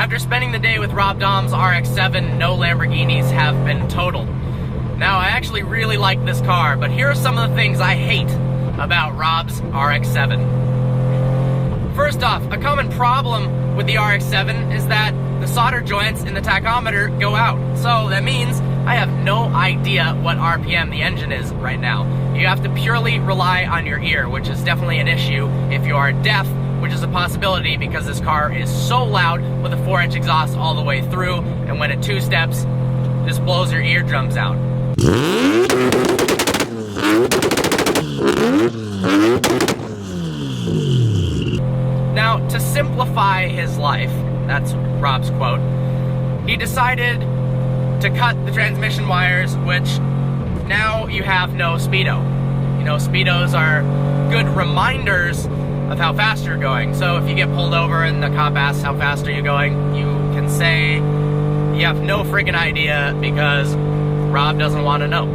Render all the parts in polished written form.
After spending the day with Rob Dahm's RX-7, no Lamborghinis have been totaled. Now, I actually really like this car, but here are some of the things I hate about Rob's RX-7. First off, a common problem with the RX-7 is that the solder joints in the tachometer go out. So that means I have no idea what RPM the engine is right now. You have to purely rely on your ear, which is definitely an issue if you are deaf, which is a possibility because this car is so loud with a 4-inch exhaust all the way through, and when it two-steps, this blows your eardrums out. Now, to simplify his life, that's Rob's quote, he decided to cut the transmission wires, which now you have no speedo. You know, speedos are good reminders of how fast you're going. So if you get pulled over and the cop asks how fast are you going, you can say you have no friggin' idea because Rob doesn't want to know.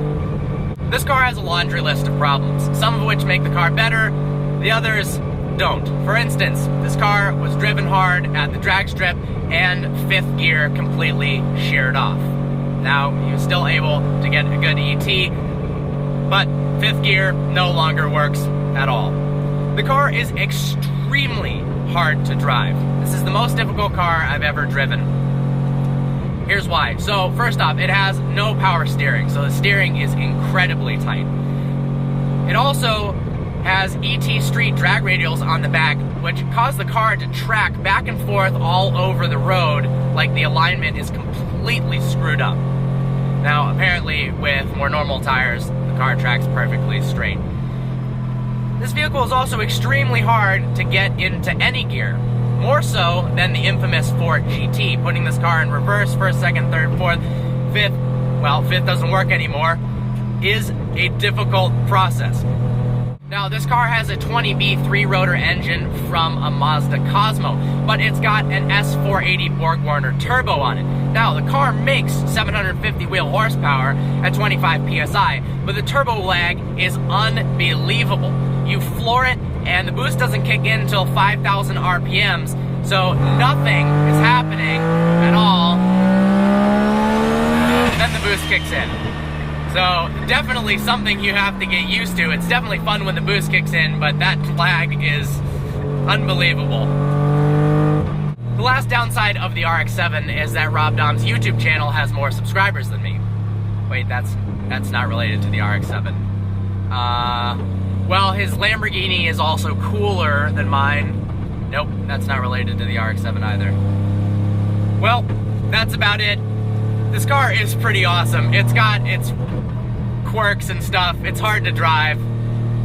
This car has a laundry list of problems, some of which make the car better, the others don't. For instance, this car was driven hard at the drag strip and 5th gear completely sheared off. Now, he was still able to get a good ET, but 5th gear no longer works at all. The car is extremely hard to drive. This is the most difficult car I've ever driven. Here's why. So, first off, it has no power steering, so the steering is incredibly tight. It also has ET Street drag radials on the back, which cause the car to track back and forth all over the road like the alignment is completely screwed up. Now, apparently, with more normal tires, the car tracks perfectly straight. This vehicle is also extremely hard to get into any gear, more so than the infamous Ford GT. Putting this car in reverse, first, second, third, fourth, fifth, well, fifth doesn't work anymore, is a difficult process. Now, this car has a 20B 3-rotor engine from a Mazda Cosmo, but it's got an S480 Borg-Warner turbo on it. Now, the car makes 750 wheel horsepower at 25 PSI, but the turbo lag is unbelievable. You floor it, and the boost doesn't kick in until 5,000 RPMs, so nothing is happening at all. Then the boost kicks in. So, definitely something you have to get used to. It's definitely fun when the boost kicks in, but that lag is unbelievable. The last downside of the RX-7 is that Rob Dahm's YouTube channel has more subscribers than me. Wait, that's not related to the RX-7. Well, his Lamborghini is also cooler than mine. Nope, that's not related to the RX-7 either. Well, that's about it. This car is pretty awesome. It's got its quirks and stuff. It's hard to drive.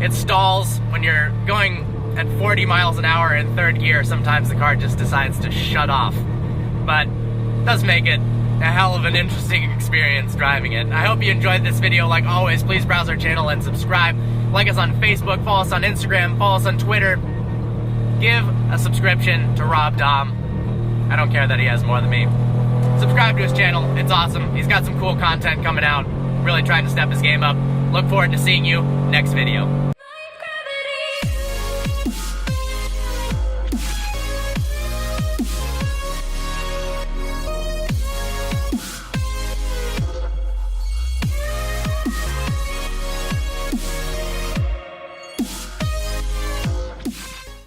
It stalls when you're going at 40 miles an hour in 3rd gear. Sometimes the car just decides to shut off. But it does make it a hell of an interesting experience driving it. I hope you enjoyed this video. Like always, please browse our channel and subscribe. Like us on Facebook, follow us on Instagram, follow us on Twitter. Give a subscription to Rob Dahm. I don't care that he has more than me. Subscribe to his channel. It's awesome. He's got some cool content coming out. Really trying to step his game up. Look forward to seeing you next video.